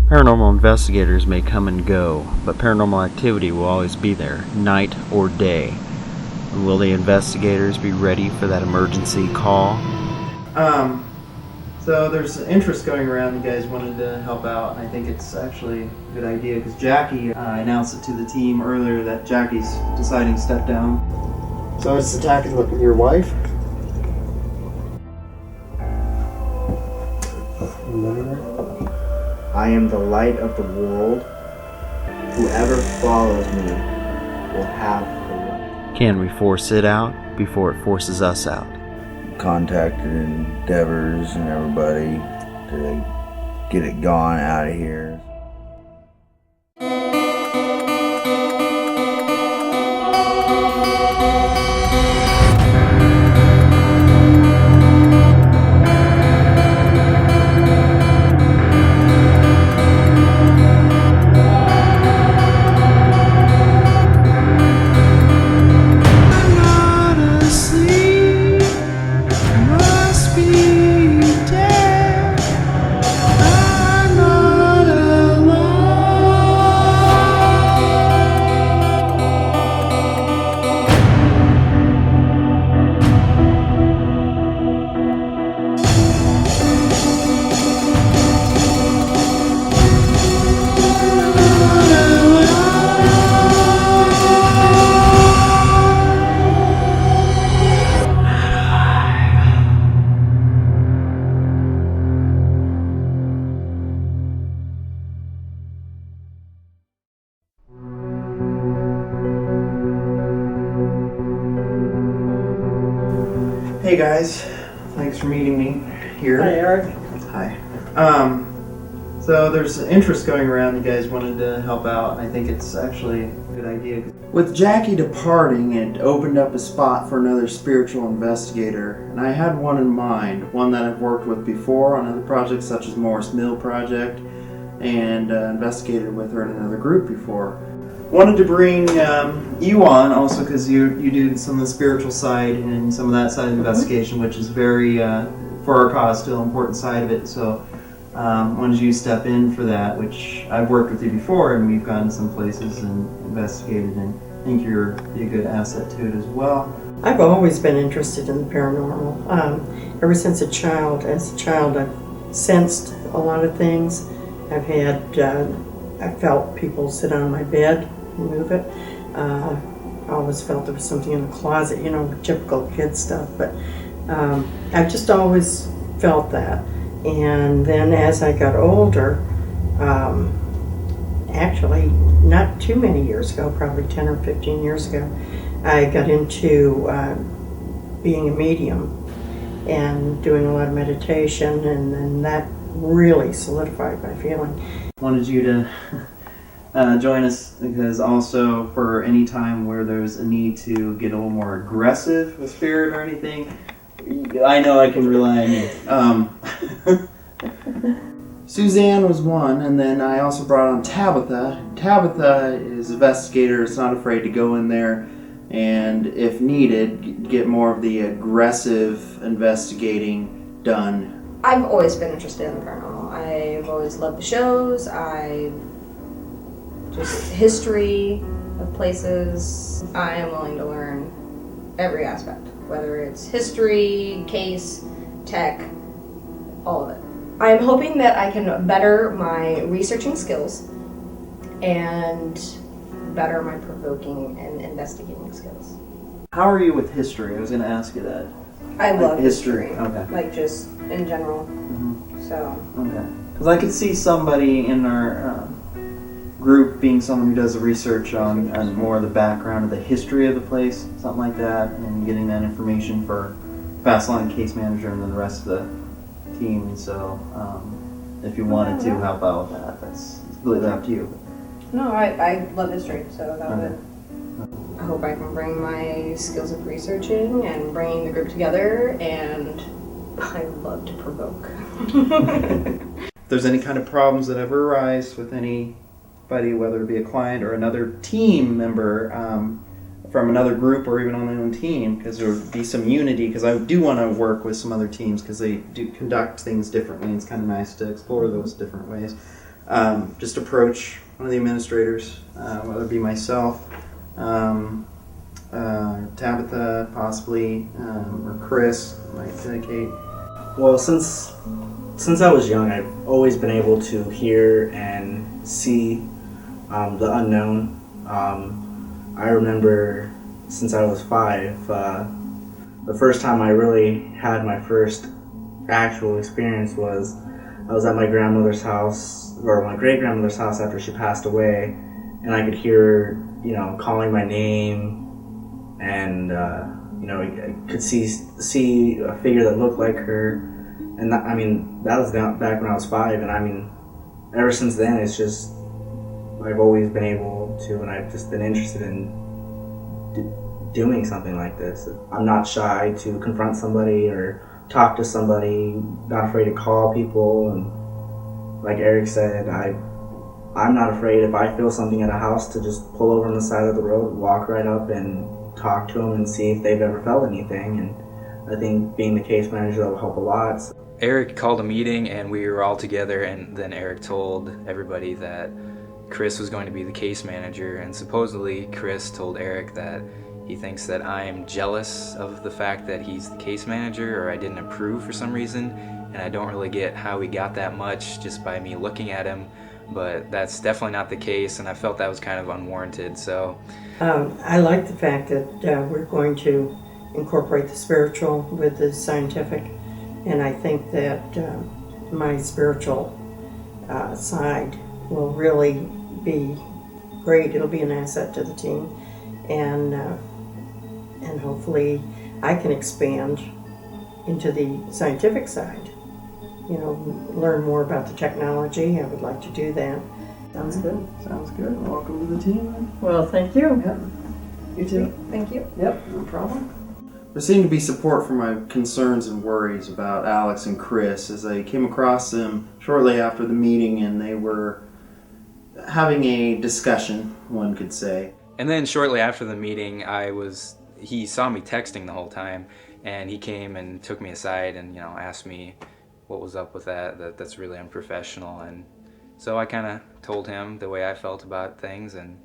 Paranormal investigators may come and go, but paranormal activity will always be there, night or day. Will the investigators be ready for that emergency call? So there's interest going around. You guys wanted to help out, and I think it's actually a good idea because Jackie, I announced it to the team earlier that Jackie's deciding to step down. So it's attacking your wife? I am the light of the world. Whoever follows me will have the light. Can we force it out before it forces us out? Contacted Endeavors and everybody to get it gone out of here. Hey guys, thanks for meeting me here. Hi, Eric. Hi. So there's interest going around. You guys wanted to help out, and I think it's actually a good idea. With Jackie departing, it opened up a spot for another spiritual investigator, and I had one in mind, one that I've worked with before on other projects such as Morris Mill Project, and investigated with her in another group before. Wanted to bring you on also because you do some of the spiritual side and some of that side of the investigation, which is very, for our cause, still an important side of it. So wanted you to step in for that, which I've worked with you before, and we've gone some places and investigated, and I think you're be a good asset to it as well. I've always been interested in the paranormal. Ever since a child. As a child, I've sensed a lot of things. I've had, I felt people sit on my bed and move it. I always felt there was something in the closet, you know, typical kid stuff. But I've just always felt that. And then as I got older, actually not too many years ago, probably 10 or 15 years ago, I got into being a medium and doing a lot of meditation, and then that really solidified my feeling. Wanted you to join us because also for any time where there's a need to get a little more aggressive with spirit or anything, I know I can rely on you. Suzanne was one, and then I also brought on Tabitha. Tabitha is an investigator. It's not afraid to go in there and, if needed, get more of the aggressive investigating done. I've always been interested in the paranormal. I've always loved the shows. Just history of places. I am willing to learn every aspect, whether it's history, case, tech, all of it. I'm hoping that I can better my researching skills and better my provoking and investigating skills. How are you with history? I was going to ask you that. I love history. history. Okay. Like just in general. Mm-hmm. So. Okay. Because I could see somebody in our group being someone who does the research on more of the background of the history of the place, something like that, and getting that information for pass along to case manager and then the rest of the team. And so if you wanted to help out with that. That's completely up to you. No, I love history, so that Okay. would. I hope I can bring my skills of researching and bringing the group together, and I love to provoke. If there's any kind of problems that ever arise with anybody, whether it be a client or another team member from another group or even on their own team, because there would be some unity, because I do want to work with some other teams because they do conduct things differently. It's kind of nice to explore those different ways. Just approach one of the administrators, whether it be myself, Tabitha possibly, or Chris, might indicate. Well, since I was young, I've always been able to hear and see the unknown. I remember since I was 5, the first time I really had my first actual experience was I was at my grandmother's house, or my great-grandmother's house after she passed away, and I could hear her, calling my name, and I could see a figure that looked like her, and that was back when I was 5, and ever since then it's just I've always been able to, and I've just been interested in doing something like this. I'm not shy to confront somebody or talk to somebody, not afraid to call people, and like Eric said, I'm not afraid if I feel something at a house to just pull over on the side of the road, walk right up and talk to them and see if they've ever felt anything. And I think being the case manager, that will help a lot. Eric called a meeting and we were all together, and then Eric told everybody that Chris was going to be the case manager, and supposedly Chris told Eric that he thinks that I'm jealous of the fact that he's the case manager, or I didn't approve for some reason, and I don't really get how he got that much just by me looking at him, but that's definitely not the case, and I felt that was kind of unwarranted. So I like the fact that we're going to incorporate the spiritual with the scientific, and I think that my spiritual side will really be great. It'll be an asset to the team, and hopefully I can expand into the scientific side. Learn more about the technology. I would like to do that. Sounds good. Sounds good. Welcome to the team. Well, thank you. Yep. You too. Thank you. Yep, no problem. There seemed to be support for my concerns and worries about Alex and Chris as I came across them shortly after the meeting, and they were having a discussion, one could say. And then shortly after the meeting, he saw me texting the whole time, and he came and took me aside and, asked me what was up with that's really unprofessional. And so I kind of told him the way I felt about things, and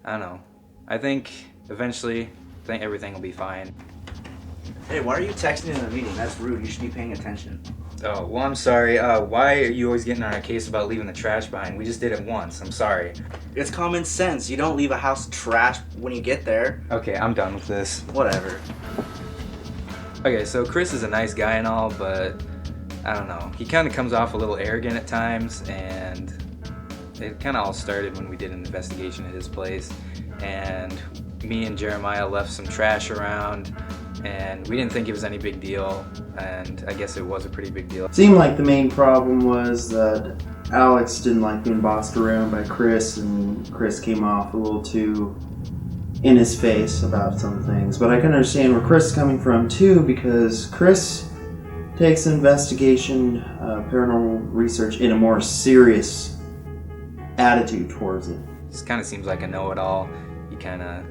I don't know. I think eventually everything will be fine. Hey, why are you texting in a meeting? That's rude. You should be paying attention. Oh, well, I'm sorry. Why are you always getting on our case about leaving the trash behind? We just did it once. I'm sorry. It's common sense. You don't leave a house trash when you get there. Okay, I'm done with this. Whatever. Okay, so Chris is a nice guy and all, but I don't know. He kind of comes off a little arrogant at times, and it kind of all started when we did an investigation at his place, and me and Jeremiah left some trash around, and we didn't think it was any big deal, and I guess it was a pretty big deal. It seemed like the main problem was that Alex didn't like being bossed around by Chris, and Chris came off a little too in his face about some things. But I can understand where Chris is coming from too, because Chris takes investigation, paranormal research in a more serious attitude towards it. He kind of seems like a know-it-all. He kind of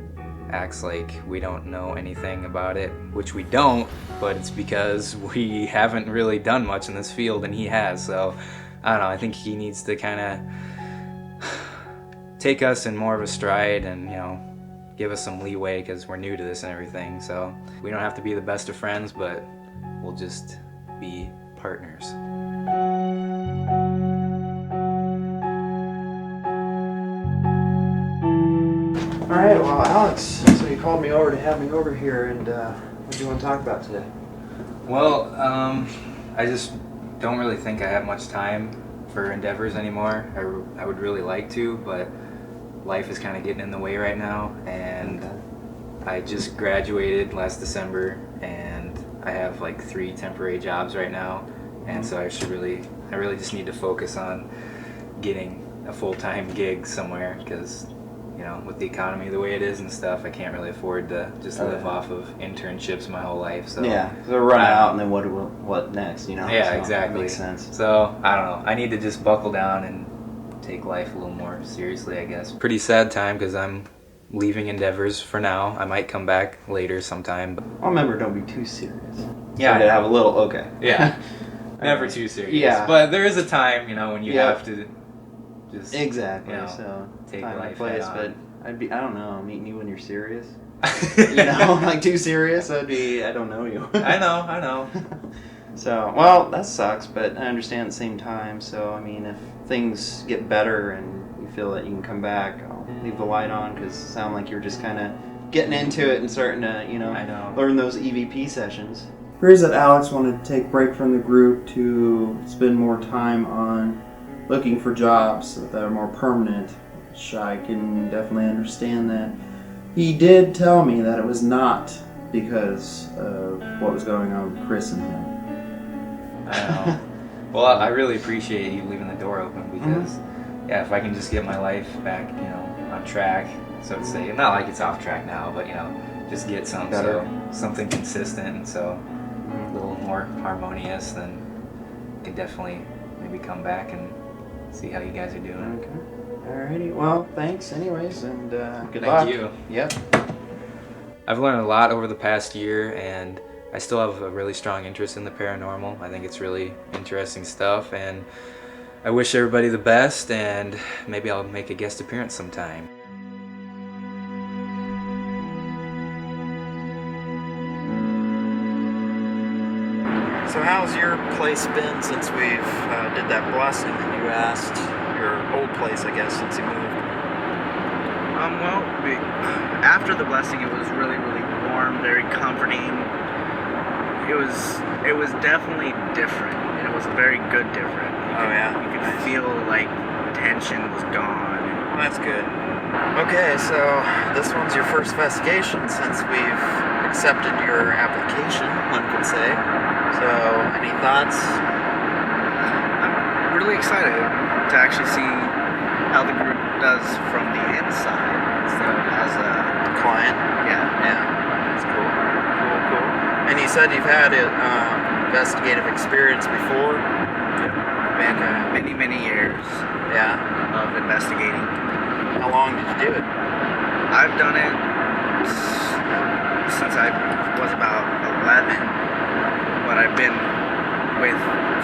acts like we don't know anything about it, which we don't, but it's because we haven't really done much in this field, and he has. So I don't know, I think he needs to kind of take us in more of a stride and, give us some leeway, because we're new to this and everything. So we don't have to be the best of friends, but we'll just be partners. All right, well, Alex, so you called me over to have me over here, and what do you want to talk about today? Well, I just don't really think I have much time for endeavors anymore. I would really like to, but life is kind of getting in the way right now, and I just graduated last December, and I have like 3 temporary jobs right now, and so I should really I really just need to focus on getting a full-time gig somewhere because, you know, with the economy the way it is and stuff, I can't really afford to just live off of internships my whole life. So Yeah, so run out and then what next, you know? Yeah, So exactly. That makes sense. So I don't know. I need to just buckle down and take life a little more seriously, I guess. Pretty sad time because I'm leaving endeavors for now. I might come back later sometime. But Well, remember, don't be too serious. Yeah, Try to have a little, okay. yeah, never too serious. Yeah. But there is a time, you know, when you Yeah. have to just Exactly, you know, so take time and life place, head but I don't know, meeting you when you're serious. You know, like too serious, I don't know you. I know. So, well, that sucks, but I understand at the same time. So, I mean, if things get better and you feel that you can come back, I'll leave the light on because it sounds like you're just kind of getting into it and starting to, you know, I know. learn those EVP sessions. Here's that Alex wanted to take a break from the group to spend more time on looking for jobs that are more permanent, which I can definitely understand that. He did tell me that it was not because of what was going on with Chris and him. I know. Well, I really appreciate you leaving the door open because, yeah, if I can just get my life back, you know, on track, so to say. Not like it's off track now, but, you know, just get something consistent and so a little more harmonious, then I can definitely maybe come back and see how you guys are doing. Okay. Alrighty. Well, thanks anyways, and good luck. Thank you. Yep. I've learned a lot over the past year, and I still have a really strong interest in the paranormal. I think it's really interesting stuff, and I wish everybody the best, and maybe I'll make a guest appearance sometime. So how's your place been since we've did that blessing and you asked your old place, I guess, since you moved? Well, after the blessing, it was really, really warm, very comforting. It was definitely different, and it was a very good different. You could feel like tension was gone. Well, that's good. Okay, so this one's your first investigation since we've accepted your application, one could say. So, any thoughts? I'm really excited to actually see how the group does from the inside instead of as a Client? yeah. Yeah, that's cool. Cool. And you said you've had investigative experience before? Been many years Yeah. of investigating. How long did you do it? I've done it since I was about 11, but I've been with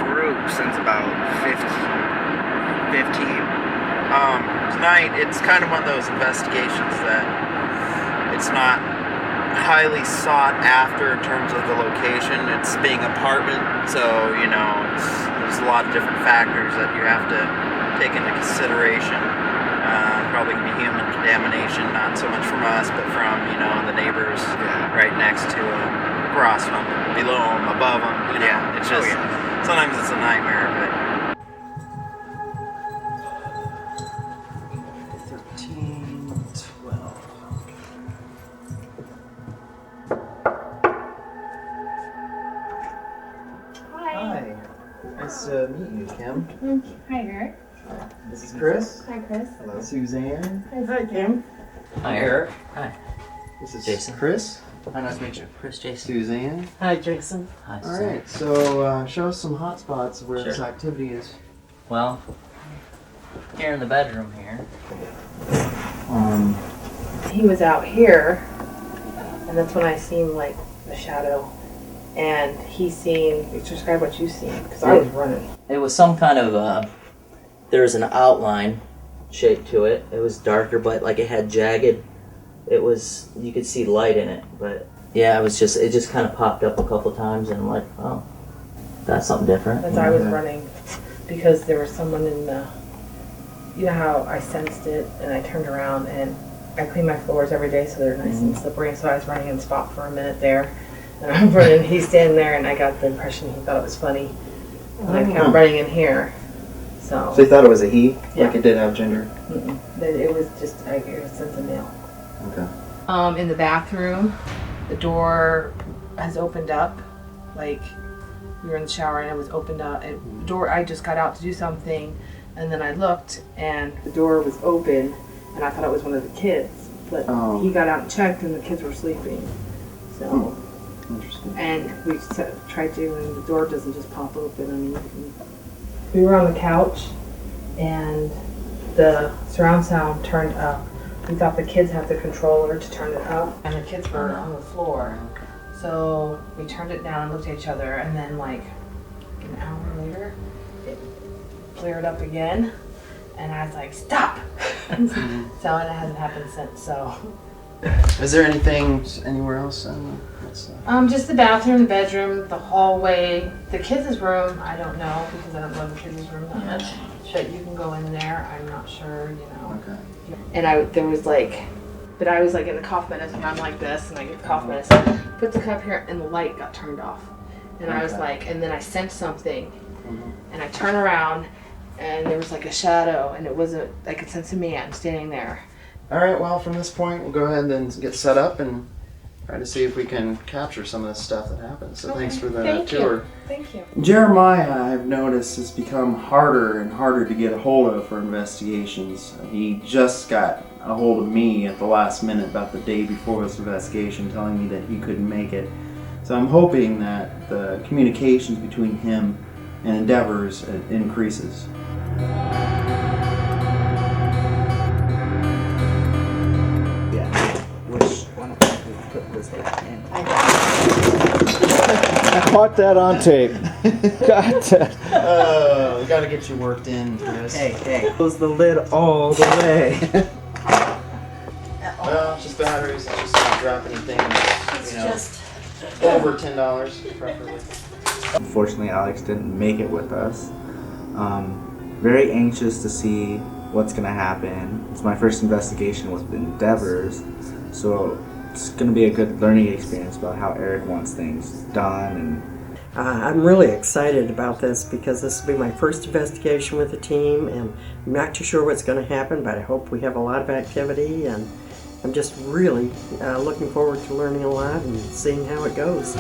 groups since about 15. Tonight, it's kind of one of those investigations that it's not highly sought after in terms of the location. It's being apartment, so, you know, there's a lot of different factors that you have to take into consideration. Probably gonna be human contamination, not so much from us, but from, you know, the neighbors right next to them, across from them, below them, above them. You know, it's just sometimes it's a nightmare. But 13, 12. Hi. Nice to meet you, Kim. Hi, Eric. This is Chris. Hi, Chris. Hello, Suzanne. Hi, Kim. Hi, Eric. Hi. This is Jason. Chris. Hi, nice to meet you. Chris, Jason. Suzanne. Hi, Jason. Hi, All Suzanne. right. So show us some hot spots where this Sure. activity is. Well, here in the bedroom here. He was out here, and that's when I seen like the shadow, and he seen. Describe what you seen, because I was running. It was some kind of, there's an outline shape to it. It was darker, but like it had jagged. It was, you could see light in it, but yeah, it just kind of popped up a couple times, and I'm like, oh, that's something different. That's I was running, because there was someone in the. You know how I sensed it, and I turned around, and I clean my floors every day so they're nice and slippery. And so I was running in spot for a minute there, and I'm running. He's standing there, and I got the impression he thought it was funny, and I kept running in here. So you thought it was a he? Yeah. Like it did have gender? it was just I could sense a male. Okay. In the bathroom, the door has opened up, like we were in the shower and it was opened up. The door, I just got out to do something, and then I looked and the door was open, and I thought it was one of the kids. But he got out and checked, and the kids were sleeping. So, Interesting. and we tried to, and the door doesn't just pop open. I mean, we were on the couch, and the surround sound turned up. We thought the kids had the controller to turn it up, and the kids were on the floor. So we turned it down and looked at each other, and then like an hour later, it flared up again, and I was like, "Stop!" So and it hasn't happened since. So. Is there anything anywhere else? Just the bathroom, the bedroom, the hallway, the kids' room. I don't know because I don't know the kids' room that much. But you can go in there. I'm not sure, you know. Okay. And I was like in the cough medicine. I'm like this, and I get the cough medicine. Put the cup here, and the light got turned off. And I was like, and then I sensed something, and I turn around, and there was like a shadow, and it wasn't. I could sense a man standing there. All right, well, from this point, we'll go ahead and get set up and try to see if we can capture some of the stuff that happens. So thanks for the tour. Thank you. Jeremiah, I've noticed, has become harder and harder to get a hold of for investigations. He just got a hold of me at the last minute, about the day before this investigation, telling me that he couldn't make it. So I'm hoping that the communications between him and Endeavors increases. I caught that on tape. Got that. We gotta get you worked in, Chris. Hey, close the lid all the way. Well, it's just batteries. It's just not drop anything. Over $10, preferably. Unfortunately, Alex didn't make it with us. Very anxious to see what's going to happen. It's my first investigation with Endeavors, so it's going to be a good learning experience about how Eric wants things done. And I'm really excited about this because this will be my first investigation with the team, and I'm not too sure what's going to happen, but I hope we have a lot of activity, and I'm just really looking forward to learning a lot and seeing how it goes.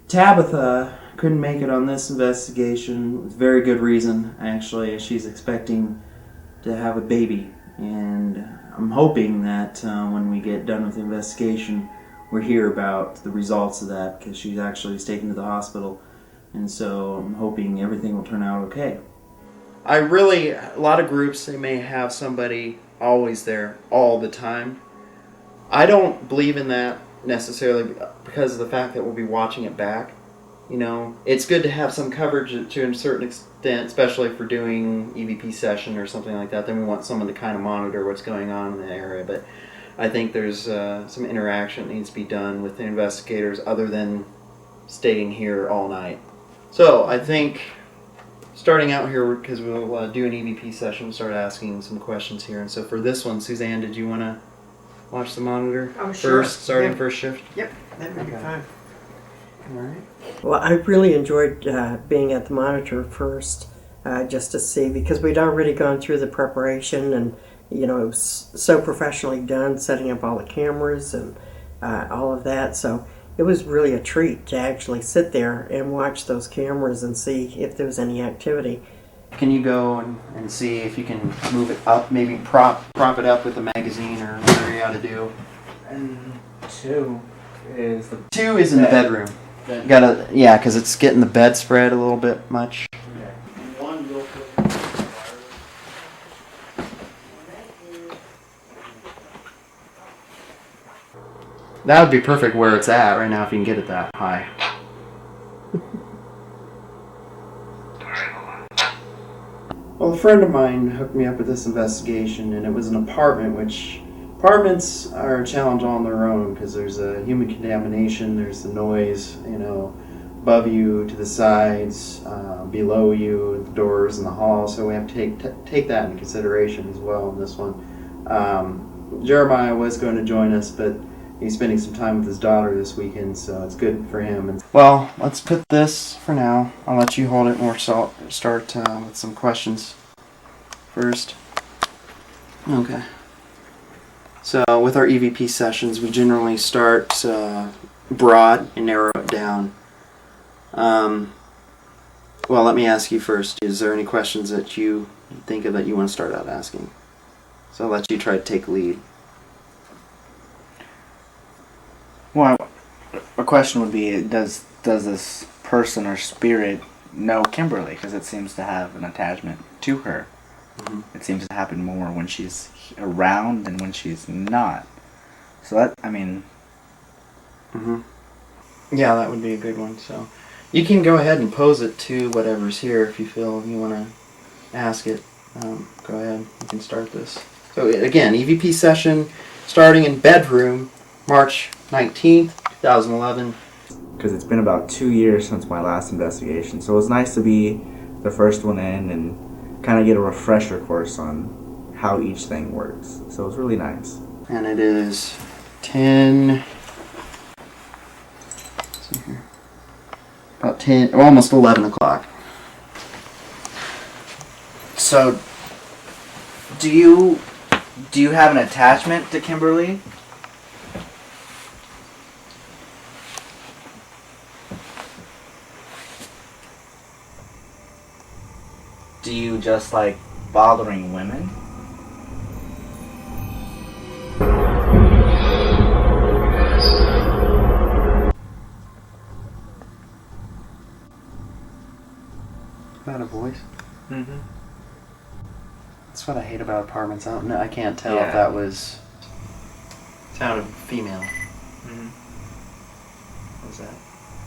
Tabitha couldn't make it on this investigation with very good reason, actually. She's expecting to have a baby, and I'm hoping that when we get done with the investigation, we'll hear about the results of that, because she's actually taken to the hospital, and so I'm hoping everything will turn out okay. A lot of groups, they may have somebody always there all the time. I don't believe in that necessarily because of the fact that we'll be watching it back. You know, it's good to have some coverage to a certain extent, especially if we're doing EVP session or something like that. Then we want someone to kind of monitor what's going on in the area. But I think there's some interaction that needs to be done with the investigators other than staying here all night. So I think starting out here, because we'll do an EVP session, we'll start asking some questions here. And so for this one, Suzanne, did you want to watch the monitor first, starting first shift? Yep, that would be fine. All right. Well, I really enjoyed being at the monitor first, just to see, because we'd already gone through the preparation, and you know, it was so professionally done, setting up all the cameras and all of that. So it was really a treat to actually sit there and watch those cameras and see if there was any activity. Can you go and see if you can move it up, maybe prop it up with a magazine or whatever you got to do? And two is the in the bedroom. You gotta, yeah, because it's getting the bed spread a little bit much. one real quick. That would be perfect where it's at right now if you can get it that high. Well, a friend of mine hooked me up with this investigation, and it was an apartment, which apartments are a challenge on their own because there's a human contamination, there's the noise, you know, above you, to the sides, below you, the doors and the hall, so we have to take that into consideration as well in this one. Jeremiah was going to join us, but he's spending some time with his daughter this weekend, so it's good for him. And well, let's put this for now. I'll let you hold it, and we'll start with some questions first. Okay. So with our EVP sessions, we generally start broad and narrow it down. Well, let me ask you first. Is there any questions that you think of that you want to start out asking? So I'll let you try to take lead. Well, a question would be, does this person or spirit know Kimberly? Because it seems to have an attachment to her. Mm-hmm. It seems to happen more when she's around than when she's not. So that, I mean... Mm-hmm. Yeah, that would be a good one. So you can go ahead and pose it to whatever's here if you feel you want to ask it. Go ahead. You can start this. So again, EVP session starting in bedroom, March 19th, 2011. Because it's been about 2 years since my last investigation, so it was nice to be the first one in and kind of get a refresher course on how each thing works. So it was really nice. And it is 10... Let's see here. About 10, almost 11 o'clock. So, do you have an attachment to Kimberly? Do you just like bothering women? Is that a voice? Mm-hmm. That's what I hate about apartments. I can't tell Yeah. if that was... sounded female. Mm-hmm. What was that?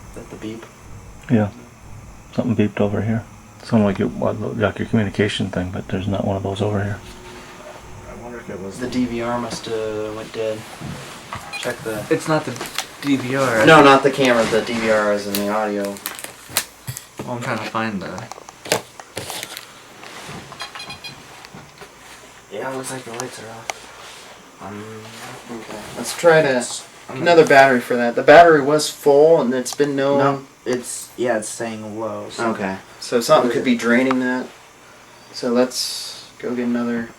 Is that the beep? Yeah, something beeped over here. Sounded like it was like your communication thing, but there's not one of those over here. I wonder if it was The DVR must have went dead. Check the... It's not the DVR. No, not the camera. The DVR is in the audio. Well, I'm trying to find the... Yeah, it looks like the lights are off. Okay. Let's try to... Another battery for that. The battery was full and it's been known... No, it's saying low. So. Okay. So something could be draining that. So let's go get another...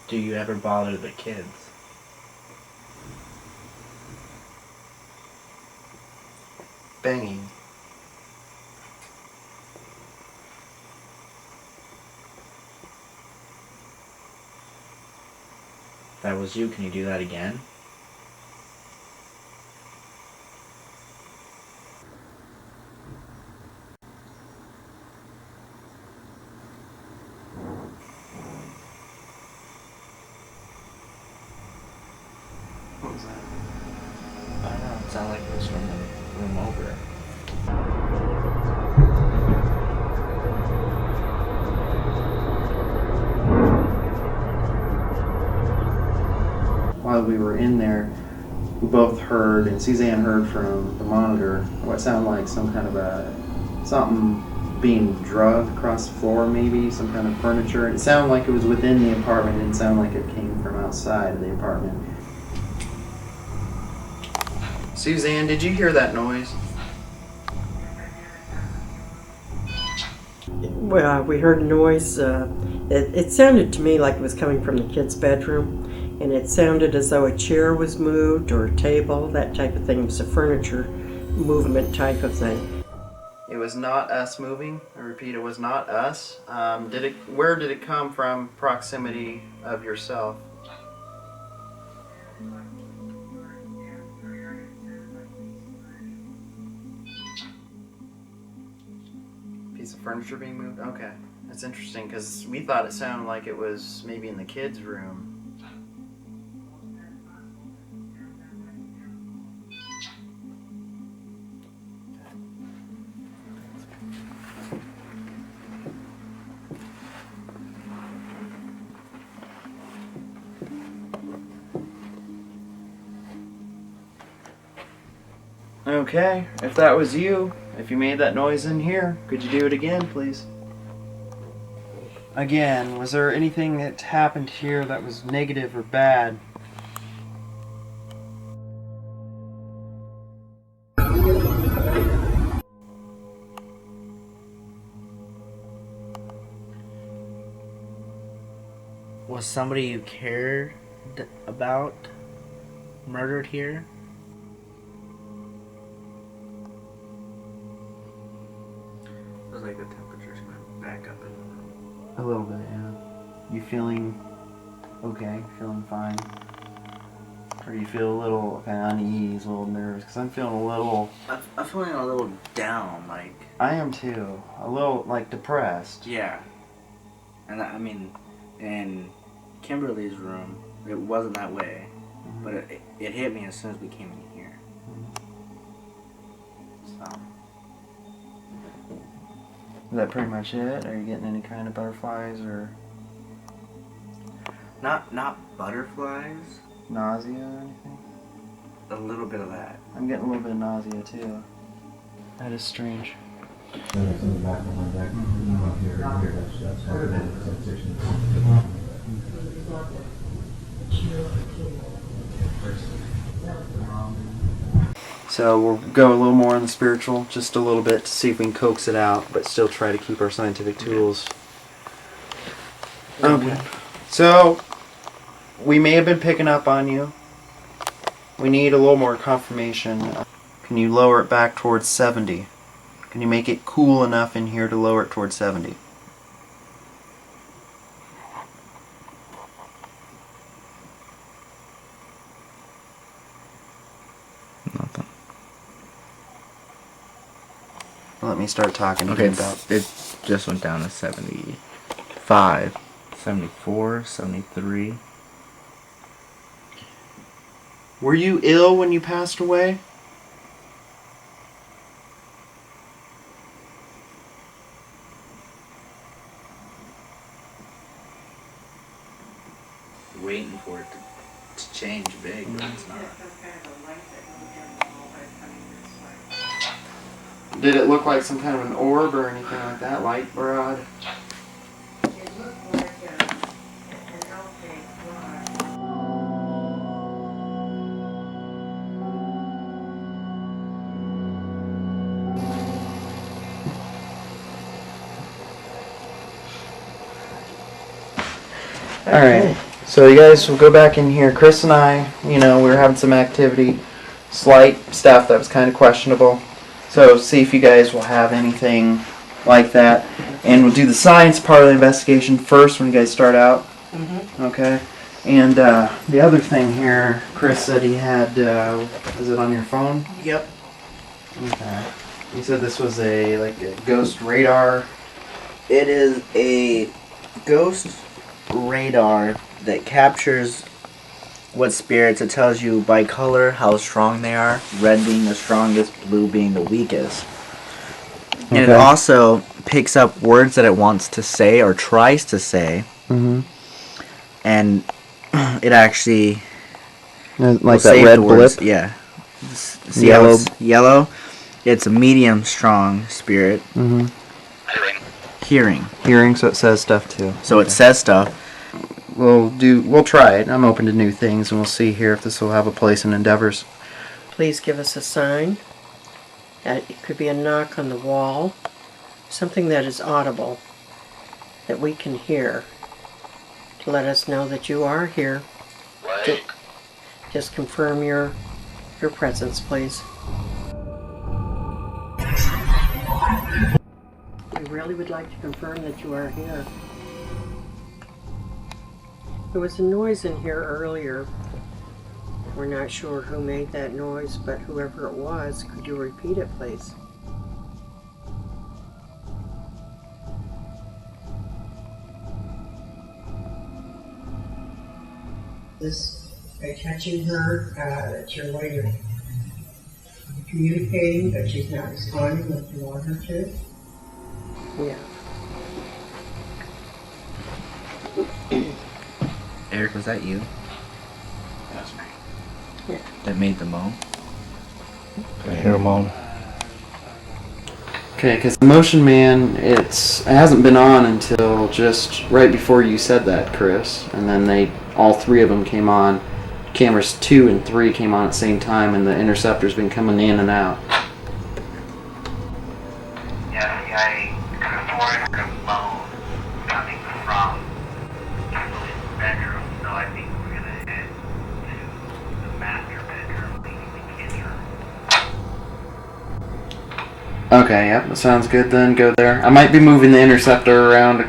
Do you ever bother the kids? Banging. That was you. Can you do that again? What was that? I don't know. It sounded like it was from the room over. While we were in there, we both heard, and Suzanne heard from the monitor, what sounded like some kind of something being dragged across the floor, maybe, some kind of furniture. It sounded like it was within the apartment. It didn't sound like it came from outside of the apartment. Suzanne, did you hear that noise? Well, we heard a noise. It sounded to me like it was coming from the kid's bedroom, and it sounded as though a chair was moved or a table, that type of thing. It was a furniture movement type of thing. It was not us moving. I repeat, it was not us. Where did it come from? Proximity of yourself. Piece of furniture being moved? Okay. That's interesting because we thought it sounded like it was maybe in the kids' room. Okay, if that was you, if you made that noise in here, could you do it again, please? Again, was there anything that happened here that was negative or bad? Was somebody you cared about murdered here? Feels like the temperature's going back up A little bit, yeah. You feeling okay? Feeling fine? Or you feel a little kind of uneasy, a little nervous? Because I'm feeling a little... I'm feeling a little down, like... I am too. A little, like, depressed. Yeah. And I mean, in Kimberly's room, it wasn't that way. Mm-hmm. But it hit me as soon as we came in here. So... Is that pretty much it? Are you getting any kind of butterflies or Not butterflies. nausea or anything? A little bit of that. I'm getting a little bit of nausea too. That is strange. So we'll go a little more on the spiritual, just a little bit to see if we can coax it out, but still try to keep our scientific tools. Okay. So we may have been picking up on you. We need a little more confirmation. Can you lower it back towards 70? Can you make it cool enough in here to lower it towards 70? Nothing. Let me start talking Okay, again about... it just went down to 75, 74, 73. Were you ill when you passed away? Waiting for it to change big, but it's not. Did it look like some kind of an orb or anything like that? Light rod? Alright, so you guys will go back in here. Chris and I, we were having some activity, slight stuff that was kind of questionable. So see if you guys will have anything like that. And we'll do the science part of the investigation first when you guys start out. Mm-hmm. Okay? And the other thing here, Chris said he had, is it on your phone? Yep. Okay. He said this was a ghost radar. It is a ghost radar that captures what spirits. It tells you by color how strong they are, red being the strongest, blue being the weakest. And it also picks up words that it wants to say or tries to say. Mm-hmm. And it actually like that red blip? Yeah. See yellow. How it's yellow? It's a medium strong spirit. Mm-hmm. Hearing, so it says stuff too. So it says stuff. We'll try it. I'm open to new things, and we'll see here if this will have a place in endeavors. Please give us a sign. It could be a knock on the wall, something that is audible, that we can hear, to let us know that you are here. Just confirm your presence, please. We really would like to confirm that you are here. There was a noise in here earlier. We're not sure who made that noise, but whoever it was, could you repeat it, please? This, by touching her, that's your way of communicating, but she's not responding like you want her to? Yeah. Eric, was that you? That's me. Yeah. That made the moan? I hear a moan. Okay, because the Motion Man, it hasn't been on until just right before you said that, Chris. And then all three of them came on. Cameras 2 and 3 came on at the same time, and the interceptor's been coming in and out. Yeah, I could have heard a moan coming from Kimberly's bedroom. Okay, yep, that sounds good then. Go there. I might be moving the interceptor around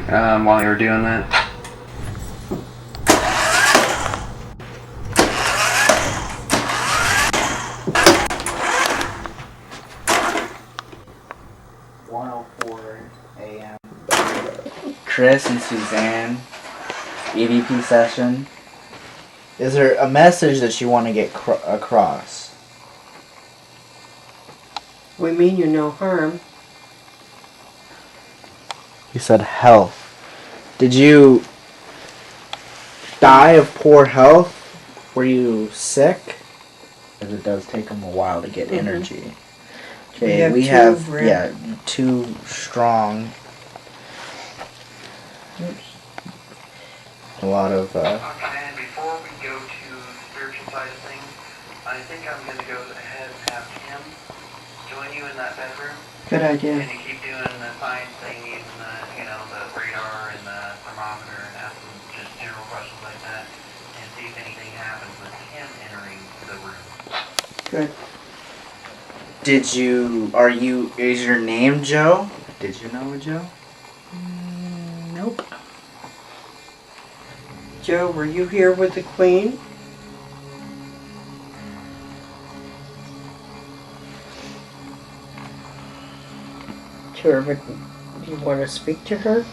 while you're doing that. Chris and Suzanne, EVP session. Is there a message that you want to get across? We mean you no harm. You said health. Did you die of poor health? Were you sick? Because it does take them a while to get energy. Okay, we have two strong. A lot of. And before we go to the spiritual side of things, I think I'm going to go ahead and have Tim join you in that bedroom. Good idea. And you keep doing the science thing, using the, the radar and the thermometer, and asking just general questions like that, and see if anything happens with him entering the room. Good. Is your name Joe? Did you know Joe? Nope. Joe, were you here with the Queen? Sure, but do you want to speak to her?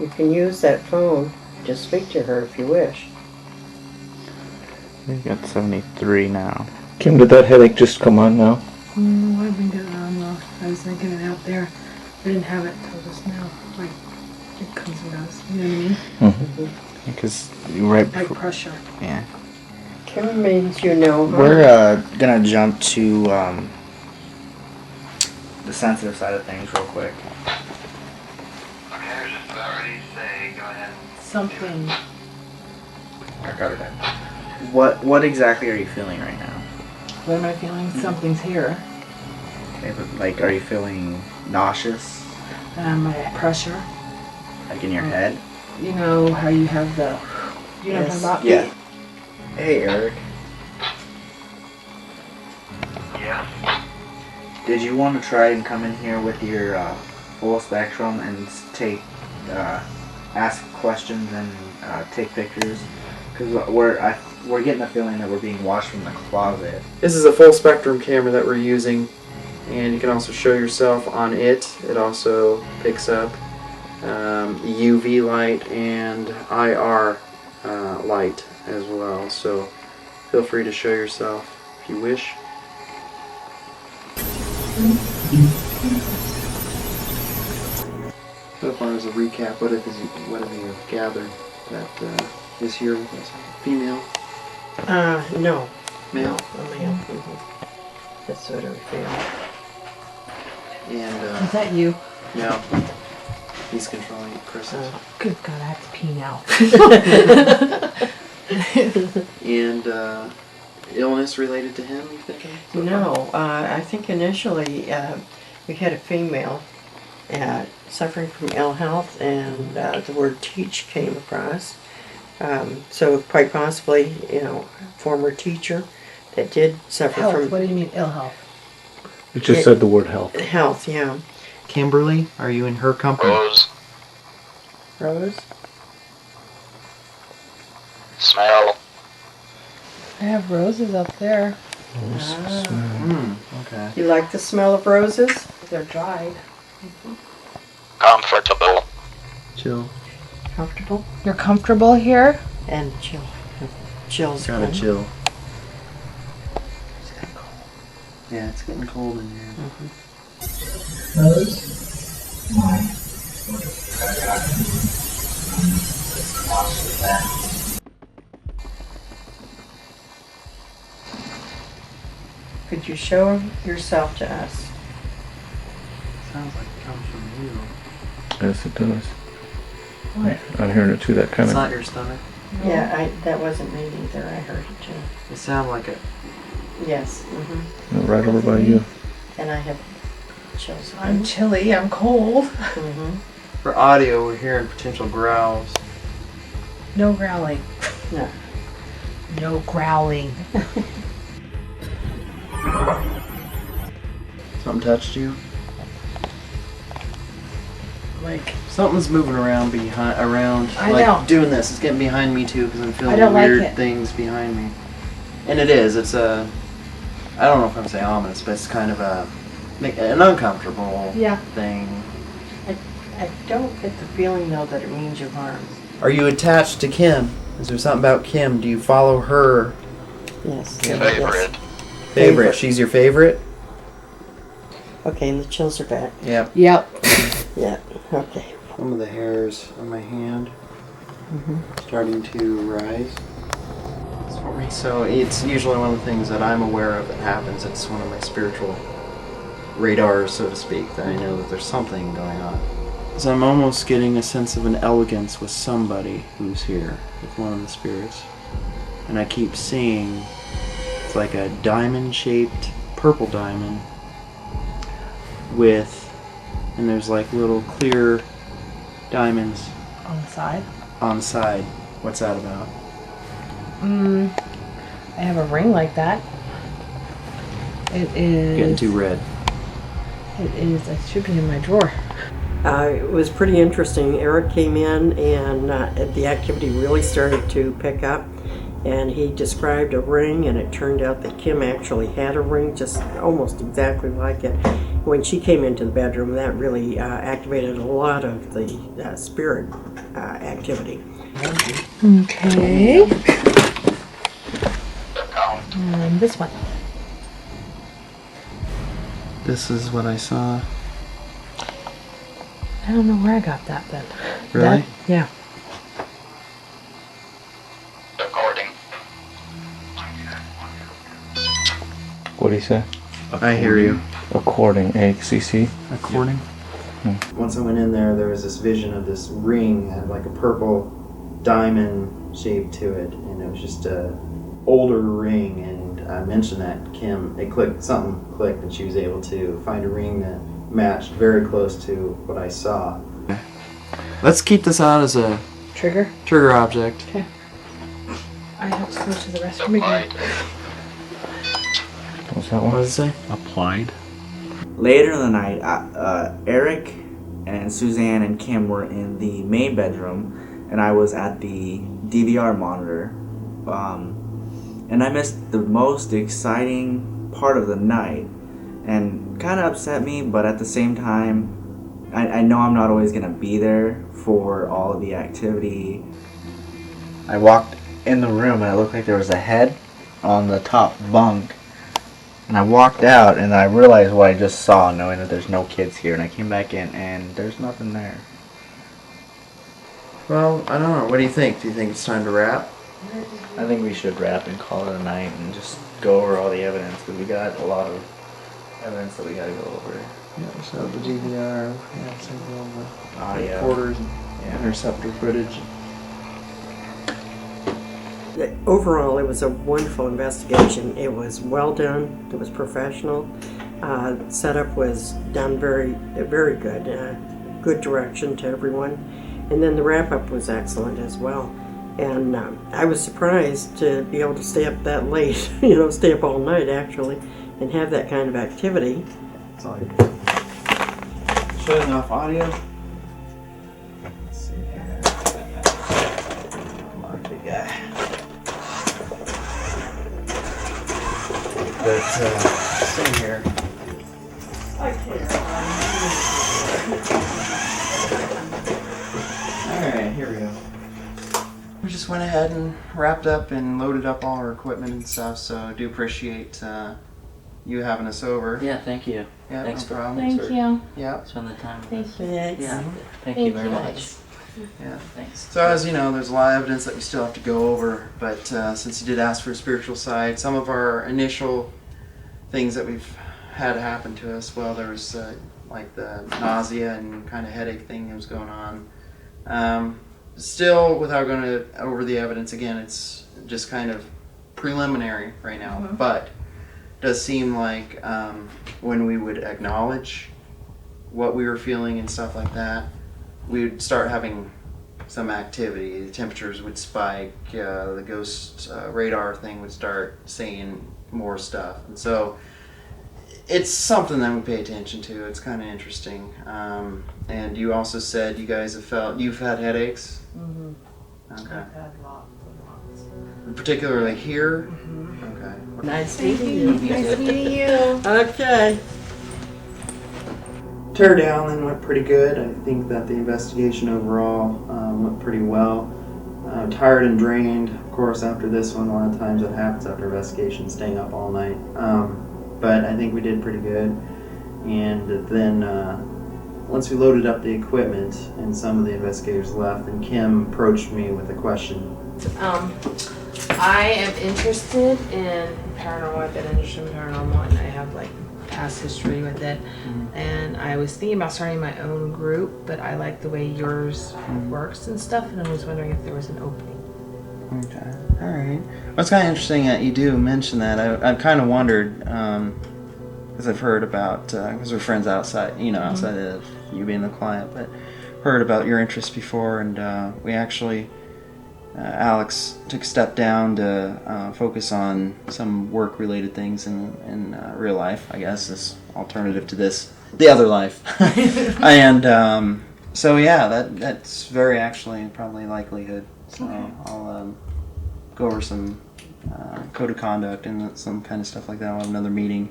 You can use that phone to speak to her if you wish. We've got 73 now. Kim, did that headache just come on now? No, I've been getting on though. I was thinking it out there. I didn't have it until just now. Like, it comes and goes. You know what I mean? Mm-hmm. Because right before. Like pressure. Yeah. Kim means you know her. We're gonna jump to the sensitive side of things real quick. Okay, I was just about ready to say, go ahead. Something. I got it. What exactly are you feeling right now? What am I feeling? Something's here. Okay, but like, are you feeling nauseous? My pressure. Like in your head? You know how you have the. You know what I'm talking about? Yeah. Hey, Eric. Yeah. Did you want to try and come in here with your full spectrum and ask questions and take pictures? Because we're getting the feeling that we're being watched from the closet. This is a full spectrum camera that we're using, and you can also show yourself on it. It also picks up UV light and IR light as well, so feel free to show yourself if you wish. So far as a recap, what have you gathered that is here with us? Female? No. Male? A male. Mm-hmm. That's what I feel. And Is that you? no. He's controlling it, Chris. Good God, I have to pee now. And illness related to him, you thinking? No, I think initially we had a female suffering from ill health, and the word teach came across. So quite possibly, former teacher that did suffer Health. from What do you mean ill health? It just said the word health. health. Yeah. Kimberly, are you in her company? Rose. Smell. I have roses up there. Okay. You like the smell of roses? They're dried. Comfortable. Chill. Comfortable You're comfortable here? and chill. Chill's Gotta good. chill. Yeah, it's getting cold in here. Could you show yourself to us? Sounds like it comes from you. Yes, it does. What? I'm hearing it too. That kind It's of. not your stomach. Yeah, that wasn't me either. I heard it too. It sounded like it. Yes. Right over by you. And I have chills. I'm chilly. I'm cold. For audio, we're hearing potential growls. No growling. No. No growling. Something touched you? Like, Something's moving around around. I like know. doing this. It's getting behind me too because I'm I feeling don't like weird it. things behind me. And it is. It's a. I don't know if I'm gonna say ominous, but it's kind of an uncomfortable Yeah. thing. I don't get the feeling though that it means you harm. Are you attached to Kim? Is there something about Kim? Do you follow her? Yes. Favorite. Favorite. She's your favorite? Okay, and the chills are back. Yep. Yep. Yeah. Okay. Some of the hairs on my hand starting to rise. It's for me. So it's usually one of the things that I'm aware of that happens. It's one of my spiritual radars, so to speak, that I know that there's something going on. So I'm almost getting a sense of an elegance with somebody who's here, with one of the spirits. And I keep seeing, it's like a diamond-shaped purple diamond and there's like little clear diamonds On the side. on the side. What's that about? I have a ring like that. It is. Getting too red. It is. It should be in my drawer. It was pretty interesting. Eric came in and the activity really started to pick up. And he described a ring, and it turned out that Kim actually had a ring just almost exactly like it. When she came into the bedroom, that really activated a lot of the spirit activity. Okay. This one. This is what I saw. I don't know where I got that then. Really? Yeah. What do you say? I hear you. According, ACC. According. Once I went in there, there was this vision of this ring, had like a purple diamond shape to it, and it was just a older ring. And I mentioned that Kim, something clicked, and she was able to find a ring that matched very close to what I saw. Let's keep this out as a Trigger. object. Okay. I have to go to the restroom again. What's that What one? does it say? Applied. Later in the night, Eric and Suzanne and Kim were in the main bedroom, and I was at the DVR monitor. And I missed the most exciting part of the night, and kind of upset me, but at the same time, I know I'm not always going to be there for all of the activity. I walked in the room, and it looked like there was a head on the top bunk. And I walked out, and I realized what I just saw, knowing that there's no kids here. And I came back in, and there's nothing there. Well, I don't know. What do you think? Do you think it's time to wrap? I think we should wrap and call it a night and just go over all the evidence, because we got a lot of evidence that we got to go over. Yeah, so the DVR, all the Yeah. recorders, and interceptor footage. Overall, it was a wonderful investigation. It was well done. It was professional. Setup was done very, very good. Good direction to everyone. And then the wrap-up was excellent as well. And I was surprised to be able to stay up that late, stay up all night actually, and have that kind of activity. Shutting off audio. Let's see here. Come on, big guy. But, same here. Alright, here we go. We just went ahead and wrapped up and loaded up all our equipment and stuff, so I do appreciate you having us over. Yeah, thank you. Yeah, Thanks no problem. Thank you. Yeah. Spend the time with Thank us. you. Yeah, thank Thank you very you. much. Yeah. Thanks. So as you know, there's a lot of evidence that we still have to go over, but since you did ask for a spiritual side, some of our initial things that we've had happen to us, well, there was like the nausea and kind of headache thing that was going on. Still, without going over the evidence again, it's just kind of preliminary right now, but it does seem like when we would acknowledge what we were feeling and stuff like that, we would start having some activity. The temperatures would spike, the ghost radar thing would start saying more stuff. And so it's something that we pay attention to. It's kind of interesting. And you also said you guys you've had headaches? Mm-hmm. Okay. I've had lots and lots. Particularly here? Mm-hmm. Okay. Nice meeting you. Nice meeting you. Okay. Teardown then went pretty good. I think that the investigation overall went pretty well. Tired and drained, of course, after this one. A lot of times it happens after investigation, staying up all night. But I think we did pretty good. And then once we loaded up the equipment and some of the investigators left, and Kim approached me with a question. I am interested in paranormal. I've been interested in paranormal, and I have like past history with it. And I was thinking about starting my own group, but I like the way yours works and stuff, and I was wondering if there was an opening. Okay, all right. Well, it's kind of interesting that you do mention that. I've kind of wondered, because I've heard about, because we're friends outside, outside of you being the client, but heard about your interest before, and we actually, Alex took a step down to focus on some work-related things in real life, I guess, this alternative to the other life. And so, yeah, that's very actually probably likelihood. So I'll go over some code of conduct and some kind of stuff like that. I'll have another meeting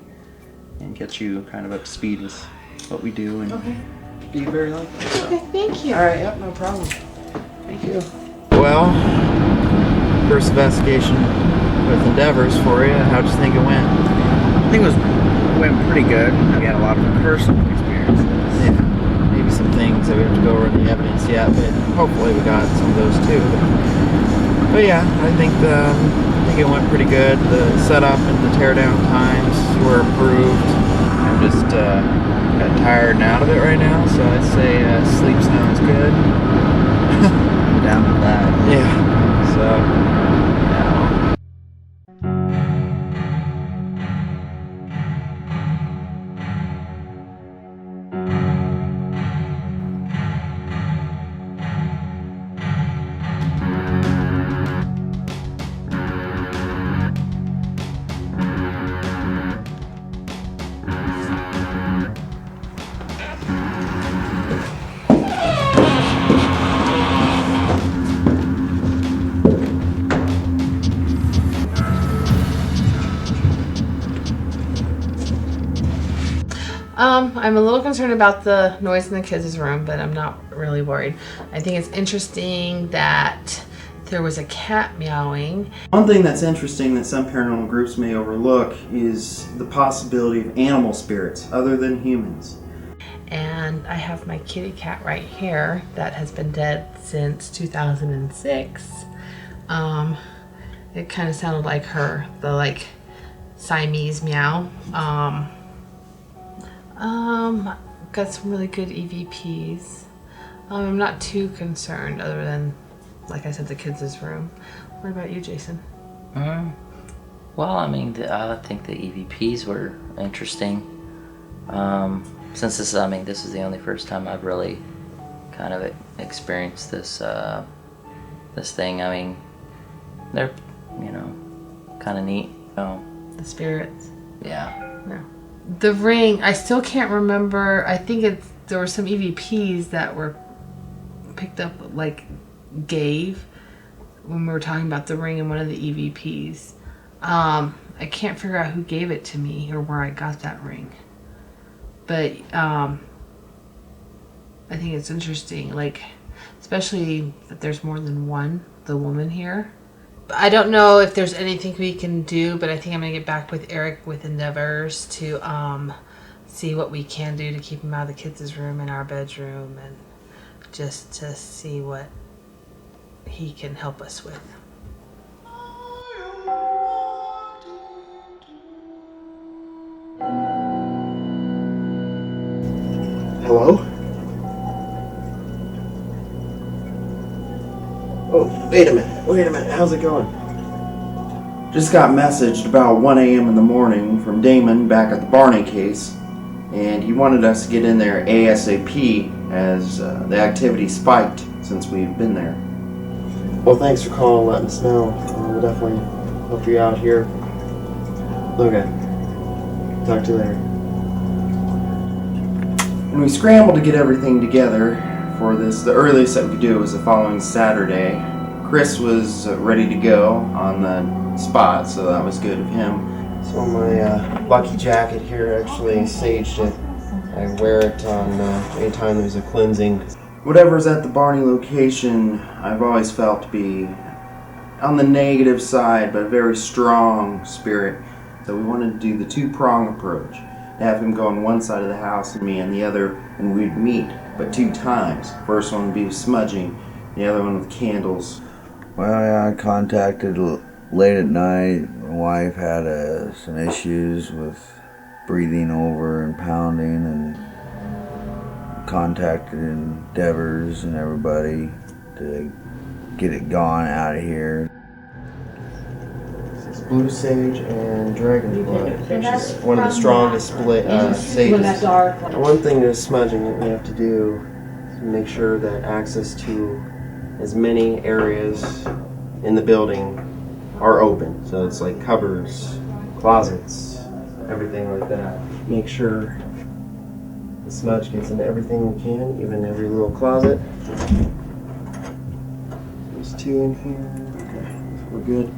and get you kind of up to speed with what we do and be very likely. So. Okay, thank you. All right, yep, no problem. Thank you. Well, first investigation with endeavors for you. How'd you think it went? I think it went pretty good. We had a lot of personal experiences. Yeah, maybe some things that we have to go over in the evidence yet, but hopefully we got some of those too. But yeah, I think it went pretty good. The setup and the teardown times were improved. I'm just got tired and out of it right now, so I'd say sleep sounds good. Down with that. Yeah. So. Yeah. I'm a little concerned about the noise in the kids' room, but I'm not really worried. I think it's interesting that there was a cat meowing. One thing that's interesting that some paranormal groups may overlook is the possibility of animal spirits other than humans. And I have my kitty cat right here that has been dead since 2006. It kind of sounded like her, the like Siamese meow. Got some really good EVPs. I'm not too concerned other than, like I said, the kids' room. What about you, Jason? Well, I mean, I think the EVPs were interesting. Since this is the only first time I've really kind of experienced this this thing. I mean, they're kind of neat. The spirits. Yeah. No. The ring, I still can't remember. I think there were some EVPs that were picked up, like gave when we were talking about the ring in one of the EVPs. I can't figure out who gave it to me or where I got that ring. But I think it's interesting, like, especially that there's more than the woman here. I don't know if there's anything we can do, but I think I'm going to get back with Eric with endeavors to see what we can do to keep him out of the kids' room and our bedroom, and just to see what he can help us with. Hello? Oh, wait a minute. How's it going? Just got messaged about 1 a.m. in the morning from Damon back at the Barney case, and he wanted us to get in there ASAP as the activity spiked since we've been there. Well, thanks for calling and letting us know. We'll definitely help you out here. Okay. Talk to you later. And we scrambled to get everything together for this. The earliest that we could do it was the following Saturday. Chris was ready to go on the spot, so that was good of him. So my lucky jacket here actually saged it. I wear it on anytime there's a cleansing. Whatever's at the Barney location, I've always felt to be on the negative side, but a very strong spirit. So we wanted to do the two-prong approach. To have him go on one side of the house and me on the other, and we'd meet, but 2 times. First one would be with smudging, the other one with candles. Well, yeah, I contacted late at night. My wife had some issues with breathing over and pounding, and contacted Endeavors and everybody to get it gone out of here. It's blue sage and dragon's blood, which is one of the strongest sages. One thing to smudging that we have to do is make sure that access to as many areas in the building are open. So it's like cupboards, closets, everything like that. Make sure the smudge gets into everything we can, even every little closet. There's 2 in here. Okay, we're good.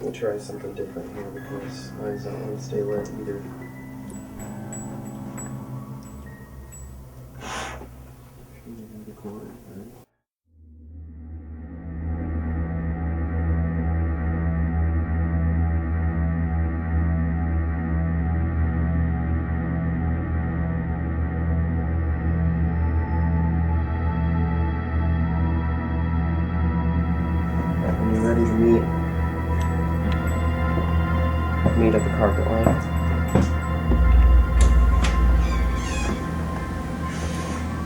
We'll try something different here because mine's not going to stay lit either. When you're ready to meet at the carpet line.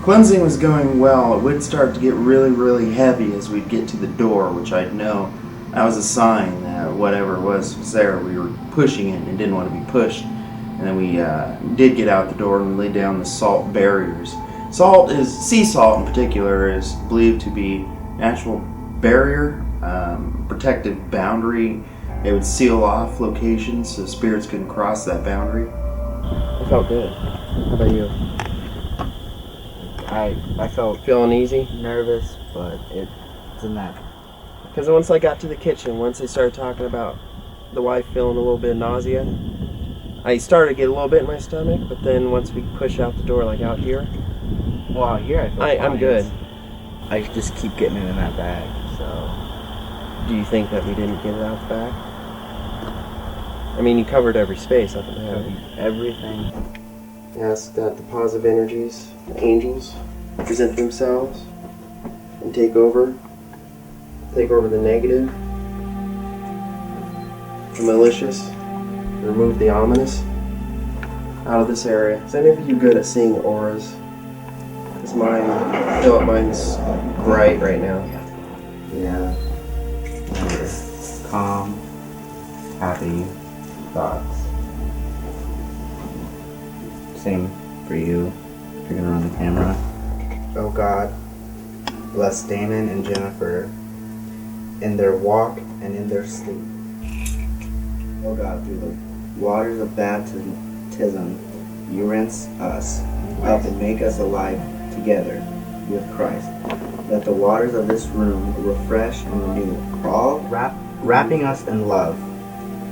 Cleansing was going well. It would start to get really, really heavy as we'd get to the door, which I'd know that was a sign that whatever was there, we were pushing it and didn't want to be pushed. And then we did get out the door and laid down the salt barriers. Sea salt in particular, is believed to be natural barrier, protective boundary. It would seal off locations so spirits couldn't cross that boundary. I felt good. How about you? I felt Feeling easy? nervous, but it's in that. Because once I got to the kitchen, once they started talking about the wife feeling a little bit of nausea, I started to get a little bit in my stomach, but then once we push out the door, like out here, Well, out here I feel I'm fine. good. I just keep getting it in that bag, so. Do you think that we didn't get it out the back? I mean, you covered every space up in there. Everything. Ask that the positive energies, the angels, present themselves and take over the negative, the malicious, remove the ominous out of this area. Is any of you good at seeing auras? Because I feel like mine's bright right now. Yeah. Calm, happy thoughts. Same for you. If you're gonna run the camera. Oh God, bless Damon and Jennifer in their walk and in their sleep. Oh God, through the waters of baptism, you rinse us up and make us alive together with Christ. Let the waters of this room refresh and renew, all wrapping us in love.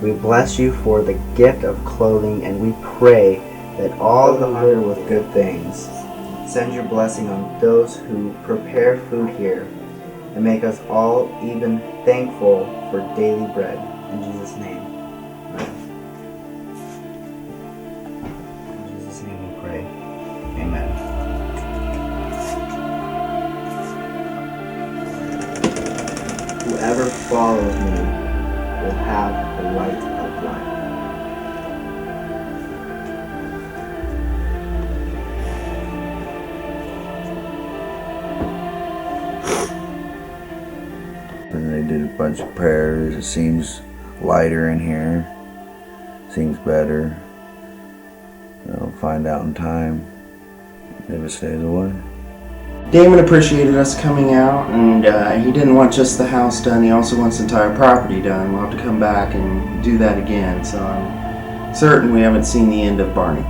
We bless you for the gift of clothing, and we pray that all who hunger with good things send your blessing on those who prepare food here, and make us all even thankful for daily bread. In Jesus' name. In Jesus' name we pray. Amen. Whoever follows me will have the light of life. And they did a bunch of prayers. It seems lighter in here. Seems better. I'll find out in time if it stays away. Damon appreciated us coming out, and he didn't want just the house done, he also wants the entire property done. We'll have to come back and do that again, so I'm certain we haven't seen the end of Barney.